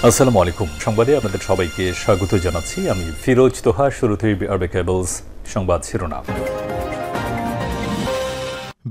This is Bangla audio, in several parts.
আসসালামু আলাইকুম। সংবাদে আপনাদের সবাইকে স্বাগত জানাচ্ছি। আমি ফিরোজ তোহা। শুরুতেই আরবে কেবলস সংবাদ শিরোনাম।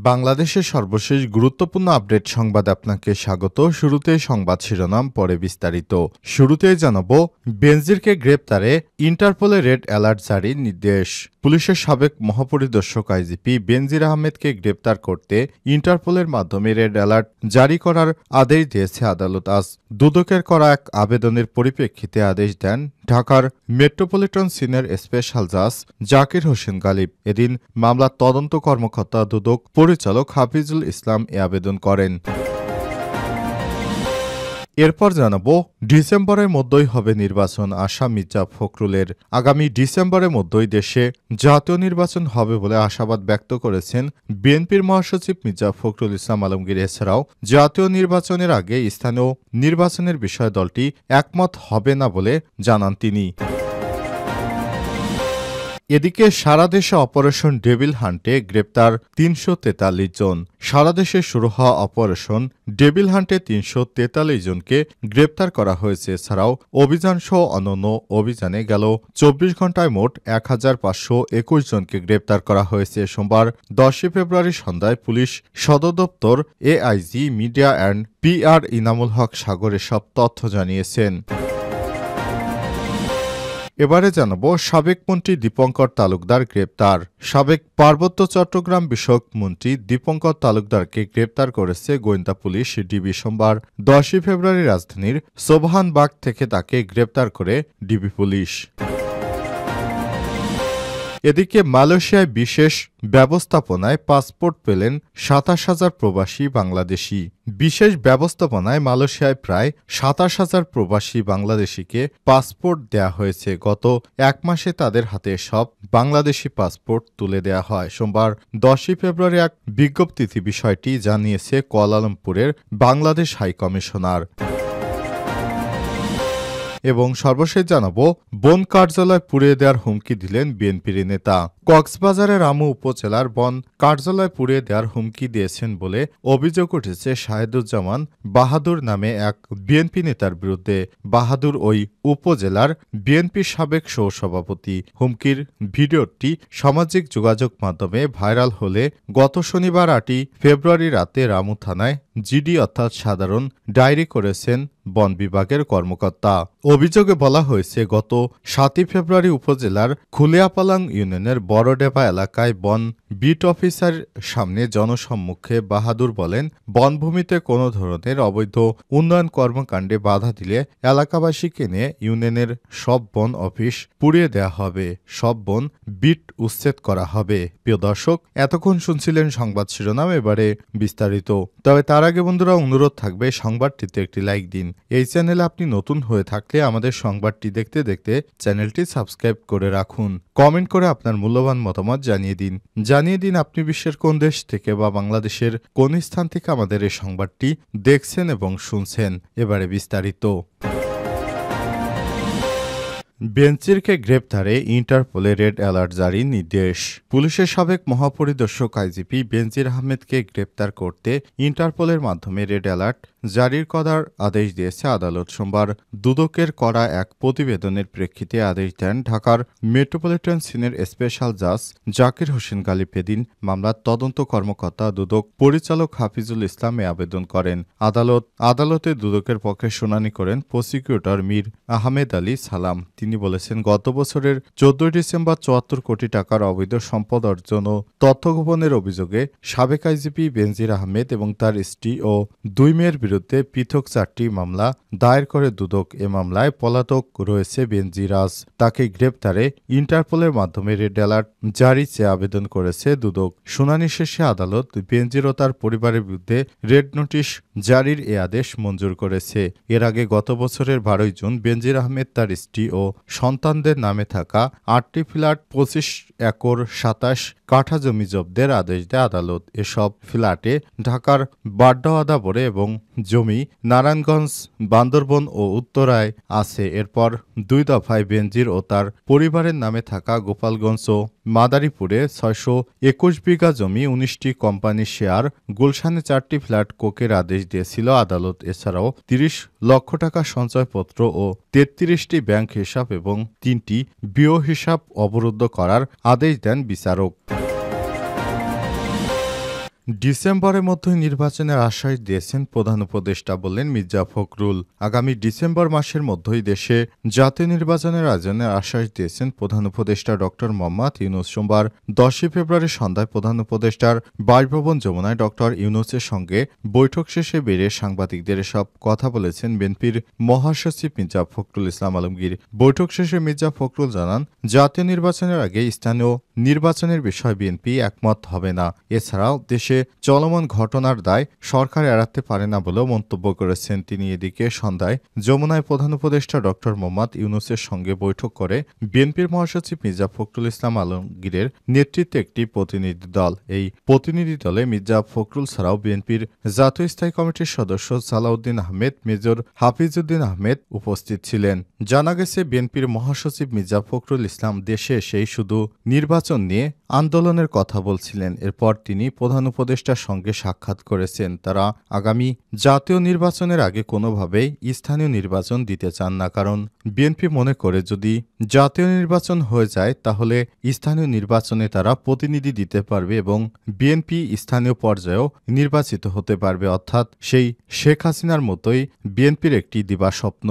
বাংলাদেশের সর্বশেষ গুরুত্বপূর্ণ আপডেট সংবাদ আপনাকে স্বাগত। শুরুতে সংবাদ শিরোনাম, পরে বিস্তারিত। শুরুতেই জানাবো, বেনজিরকে গ্রেপ্তারে ইন্টারপোলে রেড অ্যালার্ট জারির নির্দেশ। পুলিশের সাবেক মহাপরিদর্শক আইজিপি বেনজির আহমেদকে গ্রেপ্তার করতে ইন্টারপোলের মাধ্যমে রেড অ্যালার্ট জারি করার আদেশ দিয়েছে আদালত। আজ দুদকের করা এক আবেদনের পরিপ্রেক্ষিতে আদেশ দেন ঢাকার মেট্রোপলিটন সিনিয়র স্পেশাল জাজ জাকির হোসেন গালিব। এদিন মামলার তদন্ত কর্মকর্তা দুদক পরিচালক হাফিজুল ইসলাম এ আবেদন করেন। এরপর জানাবো, ডিসেম্বরের মধ্যেই হবে নির্বাচন, আশা মির্জা ফখরুলের। আগামী ডিসেম্বরের মধ্যেই দেশে জাতীয় নির্বাচন হবে বলে আশাবাদ ব্যক্ত করেছেন বিএনপির মহাসচিব মির্জা ফখরুল ইসলাম আলমগীর। এছাড়াও জাতীয় নির্বাচনের আগে স্থানীয় নির্বাচনের বিষয়ে দলটি একমত হবে না বলে জানান তিনি। এদিকে সারা দেশে অপারেশন ডেভিল হান্টে গ্রেপ্তার ৩৪৩ জন। সারা দেশে শুরু হওয়া অপারেশন ডেভিল হান্টে ৩৪৩ জনকে গ্রেপ্তার করা হয়েছে। এছাড়াও অভিযানসহ অন্যান্য অভিযানে গেল ২৪ ঘণ্টায় মোট ১৫২১ জনকে গ্রেপ্তার করা হয়েছে। সোমবার ১০ ফেব্রুয়ারি সন্ধ্যায় পুলিশ সদর দপ্তর AIG media and PR Inamul Haque Sagar এসব তথ্য জানিয়েছেন। এবারে জানাবো, সাবেক মন্ত্রী দীপঙ্কর তালুকদার গ্রেপ্তার। সাবেক পার্বত্য চট্টগ্রাম বিষয়ক মন্ত্রী দীপঙ্কর তালুকদারকে গ্রেপ্তার করেছে গোয়েন্দা পুলিশ ডিবি। সোমবার ১০ ফেব্রুয়ারি রাজধানীর সোবহানবাগ থেকে তাকে গ্রেপ্তার করে ডিবি পুলিশ। এদিকে মালয়েশিয়ায় বিশেষ ব্যবস্থাপনায় পাসপোর্ট পেলেন ২৭,০০০ প্রবাসী বাংলাদেশি। বিশেষ ব্যবস্থাপনায় মালয়েশিয়ায় প্রায় ২৭,০০০ প্রবাসী বাংলাদেশিকে পাসপোর্ট দেয়া হয়েছে। গত এক মাসে তাদের হাতে সব বাংলাদেশি পাসপোর্ট তুলে দেয়া হয়। সোমবার ১০ ফেব্রুয়ারি এক বিজ্ঞপ্তিতে বিষয়টি জানিয়েছে কুয়ালালামপুরের বাংলাদেশ হাইকমিশনার। এবং সর্বশেষ জানাবো, বন কার্যালয় পুড়িয়ে দেওয়ার হুমকি দিলেন বিএনপির নেতা। কক্সবাজারের রামু উপজেলার বন কার্যালয় পুড়িয়ে দেওয়ার হুমকি দিয়েছেন বলে অভিযোগ উঠেছে শাহেদুজ্জামান বাহাদুর নামে এক বিএনপি নেতার বিরুদ্ধে। বাহাদুর ওই উপজেলার বিএনপির সাবেক সহসভাপতি। হুমকির ভিডিওটি সামাজিক যোগাযোগ মাধ্যমে ভাইরাল হলে গত শনিবার ৮ ফেব্রুয়ারি রাতে রামু থানায় জিডি অর্থাৎ সাধারণ ডায়েরি করেছেন বন বিভাগের কর্মকর্তা। অভিযোগে বলা হয়েছে, গত ৭ ফেব্রুয়ারি উপজেলার খুলিয়াপালাং ইউনিয়নের বড়ডেবা এলাকায় বন বিট অফিসার সামনে জনসম্মুখে বাহাদুর বলেন, বনভূমিতে কোনো ধরনের অবৈধ উন্নয়ন কর্মকাণ্ডে বাধা দিলে এলাকাবাসীকে নিয়ে ইউনিয়নের সব বন অফিস পুড়িয়ে দেওয়া হবে, সব বন বিট উচ্ছেদ করা হবে। প্রিয় দর্শক, এতক্ষণ শুনছিলেন সংবাদ শিরোনাম, এবারে বিস্তারিত। তবে তার আগে বন্ধুরা, অনুরোধ থাকবে সংবাদটিতে একটি লাইক দিন। এই চ্যানেলে আপনি নতুন হয়ে থাকলে আমাদের সংবাদটি দেখতে দেখতে চ্যানেলটি সাবস্ক্রাইব করে রাখুন। কমেন্ট করে আপনার মূল্যবান মতামত জানিয়ে দিন আপনি বিশ্বের কোন দেশ থেকে বা বাংলাদেশের কোন স্থান থেকে আমাদের এই সংবাদটি দেখছেন এবং শুনছেন। এবারে বিস্তারিত। বেনজিরকে গ্রেপ্তারে ইন্টারপোলে রেড অ্যালার্ট জারির নির্দেশ। পুলিশের সাবেক মহাপরিদর্শক আইজিপি বেনজির আহমেদকে গ্রেপ্তার করতে ইন্টারপোলের মাধ্যমে রেড অ্যালার্ট জারির করার আদেশ দিয়েছে আদালত। সোমবার দুদকের করা এক প্রতিবেদনের প্রেক্ষিতে আদেশ দেন ঢাকার মেট্রোপলিটন সিনিয়র স্পেশাল জাজ জাকির হোসেন গালিব। এদিন মামলার তদন্ত কর্মকর্তা দুদক পরিচালক হাফিজুল ইসলাম এ আবেদন করেন। আদালতে দুদকের পক্ষে শুনানি করেন প্রসিকিউটর মীর আহমেদ আলী সালাম। তিনি বলেছেন, গত বছরের ১৪ ডিসেম্বর ৭৪ কোটি টাকার অবৈধ সম্পদ অর্জন ও তথ্য গোপনের অভিযোগে সাবেক আইজিপি বেনজির আহমেদ এবং তার স্ত্রী ও ২ মেয়ের বিরুদ্ধে পৃথক ৪টি মামলা দায়ের করে দুদক। এ মামলায় পলাতক রয়েছে বেনজিরাজ। তাকে গ্রেপ্তারে ইন্টারপোলের মাধ্যমে রেড অ্যালার্ট জারি চেয়ে আবেদন করেছে দুদক। শুনানি শেষে আদালত বেনজির ও তার পরিবারের বিরুদ্ধে রেড নোটিশ জারির এ আদেশ মঞ্জুর করেছে। এর আগে গত বছরের ১২ জুন বেনজির আহমেদ তার স্ত্রী ও সন্তানদের নামে থাকা ৮টি ফ্ল্যাট ২৫ একর ২৭ কাঠা জমি জব্দের আদেশ দেয় আদালত। এসব ফ্ল্যাটে ঢাকার বাড্ডা-আদাবরে এবং জমি নারায়ণগঞ্জ, বান্দরবন ও উত্তরায় আছে। এরপর ২ দফায় বেনজির ও তার পরিবারের নামে থাকা গোপালগঞ্জ ও মাদারীপুরে ৬২১ বিঘা জমি, ১৯টি কোম্পানি শেয়ার, গুলশানে ৪টি ফ্ল্যাট কোকের আদেশ দিয়েছিল আদালত। এছাড়াও ৩০ লক্ষ টাকা সঞ্চয়পত্র ও ৩৩টি ব্যাংক হিসাব এবং ৩টি বিও হিসাব অবরুদ্ধ করার আদেশ দেন বিচারক। ডিসেম্বরের মধ্যেই নির্বাচনের আশ্বাস দিয়েছেন প্রধান উপদেষ্টা, বললেন মির্জা ফখরুল। আগামী ডিসেম্বর মাসের মধ্যেই দেশে জাতীয় নির্বাচনের আয়োজনের আশ্বাস দিয়েছেন প্রধান উপদেষ্টা ড. মোহাম্মদ ইউনূস। সোমবার ১০ ফেব্রুয়ারি সন্ধ্যায় প্রধান উপদেষ্টার বাসভবন যমুনায় ড. ইউনূসের সঙ্গে বৈঠক শেষে বেরিয়ে সাংবাদিকদের এসব কথা বলেছেন বিএনপির মহাসচিব মির্জা ফখরুল ইসলাম আলমগীর। বৈঠক শেষে মির্জা ফখরুল জানান, জাতীয় নির্বাচনের আগে স্থানীয় নির্বাচনের বিষয়ে বিএনপি একমত হবে না। এছাড়াও দেশে চলমান ঘটনার দায় সরকার এড়াতে পারে না বলেও মন্তব্য করেছেন তিনি। এদিকে সন্ধ্যায় যমুনায় প্রধান উপদেষ্টা ড. মোহাম্মদ ইউনূসের সঙ্গে বৈঠক করে বিএনপির মহাসচিব মির্জা ফখরুল ইসলাম আলমগীরের নেতৃত্বে একটি প্রতিনিধি দল। এই প্রতিনিধি দলে মির্জা ফখরুল ছাড়াও বিএনপির জাতীয় স্থায়ী কমিটির সদস্য সালাউদ্দিন আহমেদ, মেজর হাফিজউদ্দিন আহমেদ উপস্থিত ছিলেন। জানা গেছে, বিএনপির মহাসচিব মির্জা ফখরুল ইসলাম দেশে এসেই শুধু নির্বাচন নিয়ে আন্দোলনের কথা বলছিলেন। এরপর তিনি প্রধান উপদেষ্টার সঙ্গে সাক্ষাৎ করেছেন। তারা আগামী জাতীয় নির্বাচনের আগে কোনোভাবেই স্থানীয় নির্বাচন দিতে চান না, কারণ বিএনপি মনে করে যদি জাতীয় নির্বাচন হয়ে যায় তাহলে স্থানীয় নির্বাচনে তারা প্রতিনিধি দিতে পারবে এবং বিএনপি স্থানীয় পর্যায়েও নির্বাচিত হতে পারবে, অর্থাৎ সেই শেখ হাসিনার মতোই বিএনপির একটি দিবাস্বপ্ন।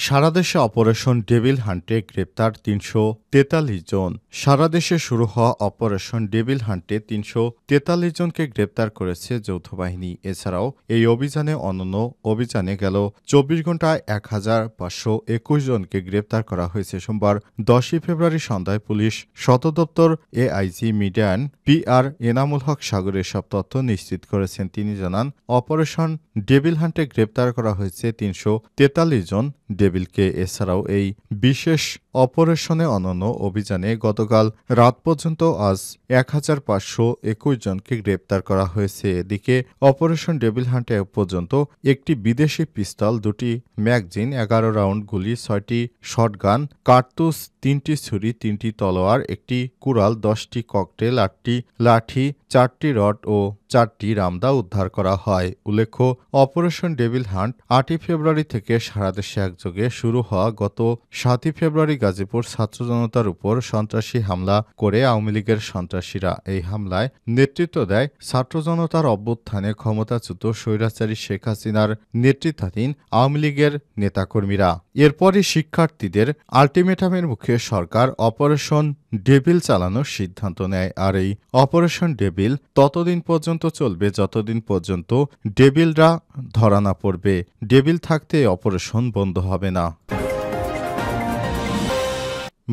সারা দেশে অপারেশন ডেভিল হান্টে গ্রেপ্তার ৩৪৩ জন। সারা দেশে শুরু হওয়া অপারেশন ডেভিল হান্টে ৩৪৩ জনকে গ্রেপ্তার করেছে যৌথ বাহিনী। এছাড়াও এই অভিযানে অনন্য অভিযানে গেল ২৪ ঘণ্টায় ১৫২১ জনকে গ্রেপ্তার করা হয়েছে। সোমবার ১০ ফেব্রুয়ারি সন্ধ্যায় পুলিশ সদর দপ্তর AIG median PR Enamul Haque Sagar এসব তথ্য নিশ্চিত করেছেন। তিনি জানান, অপারেশন ডেভিল হান্টে গ্রেপ্তার করা হয়েছে ৩৪৩ জন ডেভিলকে। এছাড়াও এই বিশেষ অপারেশনে অনন্য অভিযানে গতকাল রাত পর্যন্ত আজ ১৫২১ জনকে গ্রেপ্তার করা হয়েছে। এদিকে অপারেশন ডেভিল হান্টে পর্যন্ত একটি বিদেশি পিস্তল, ২টি ম্যাগজিন, ১১ রাউন্ড গুলি, ৬টি শটগান, কার্তুজ, ৩টি ছুরি, 3টি তলোয়ার, একটি কুড়াল, 10টি ককটেল, 8টি লাঠি, 4টি রড ও 4টি রামদা উদ্ধার করা হয়। উল্লেখ্য, অপারেশন ডেভিল হান্ট ৮ ফেব্রুয়ারি থেকে সারা দেশে একযোগে শুরু হওয়া। গত ৭ ফেব্রুয়ারি গাজীপুর ছাত্র জনতার উপর সন্ত্রাসী হামলা করে আওয়ামী লীগের সন্ত্রাসীরা। এই হামলায় নেতৃত্ব দেয় ছাত্র জনতার অভ্যুত্থানে ক্ষমতাচ্যুত স্বৈরাচারী শেখ হাসিনার নেতৃত্বাধীন আওয়ামী লীগের নেতাকর্মীরা। এরপরই শিক্ষার্থীদের আল্টিমেটামের মুখে সরকার অপারেশন ডেভিল চালানোর সিদ্ধান্ত নেয়। আর এই অপারেশন ডেভিল ততদিন পর্যন্ত চলবে যতদিন পর্যন্ত ডেভিলরা ধরা না পড়বে। ডেভিল থাকতে অপারেশন বন্ধ হবে না।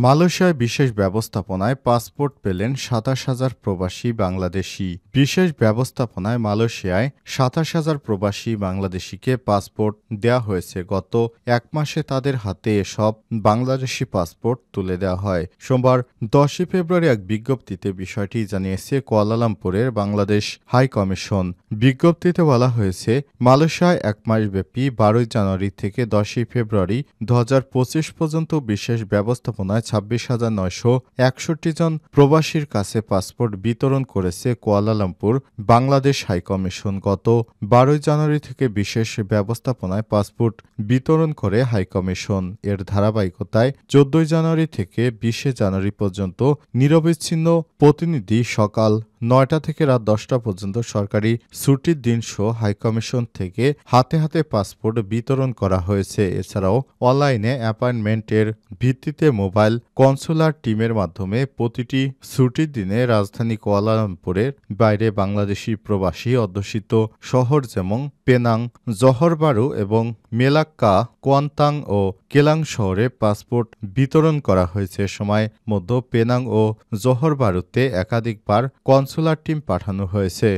মালয়েশিয়ায় বিশেষ ব্যবস্থাপনায় পাসপোর্ট পেলেন ২৭,০০০ প্রবাসী বাংলাদেশি। বিশেষ ব্যবস্থাপনায় মালয়েশিয়ায় ২৭,০০০ প্রবাসী বাংলাদেশিকে পাসপোর্ট দেওয়া হয়েছে। গত এক মাসে তাদের হাতে এসব বাংলাদেশি পাসপোর্ট তুলে দেওয়া হয়। সোমবার ১০ ফেব্রুয়ারি এক বিজ্ঞপ্তিতে বিষয়টি জানিয়েছে কুয়ালালামপুরের বাংলাদেশ হাই কমিশন। বিজ্ঞপ্তিতে বলা হয়েছে, মালয়েশিয়ায় এক মাসব্যাপী ১২ জানুয়ারি থেকে ১০ ফেব্রুয়ারি ২০২৫ পর্যন্ত বিশেষ ব্যবস্থাপনায় ২৬,৯৬১ জন প্রবাসীর কাছে পাসপোর্ট বিতরণ করেছে কুয়ালালামপুর বাংলাদেশ হাইকমিশন। গত ১২ জানুয়ারি থেকে বিশেষ ব্যবস্থাপনায় পাসপোর্ট বিতরণ করে হাইকমিশন। এর ধারাবাহিকতায় ১৪ জানুয়ারি থেকে ২০ জানুয়ারি পর্যন্ত নিরবিচ্ছিন্ন প্রতিনিধি সকাল ৯টা থেকে রাত ১০টা পর্যন্ত সরকারি ছুটির দিন সহ হাইকমিশন থেকে হাতে হাতে পাসপোর্ট বিতরণ করা হয়েছে। এছাড়াও অনলাইনে অ্যাপয়েন্টমেন্টের ভিত্তিতে মোবাইল কনসুলার টিমের মাধ্যমে প্রতিটি ছুটির দিনে রাজধানী কুয়ালালামপুরের বাইরে বাংলাদেশি প্রবাসী অধ্যুষিত শহর যেমন পেনাং, জহর বারু এবং মেলাক্কা, কোয়ান্তাং ও কেলাং শহরে পাসপোর্ট বিতরণ করা হয়েছে। সময় মধ্যে পেনাং ও জহর বারুতে একাধিকবার কনসুলার টিম পাঠানো হয়েছে।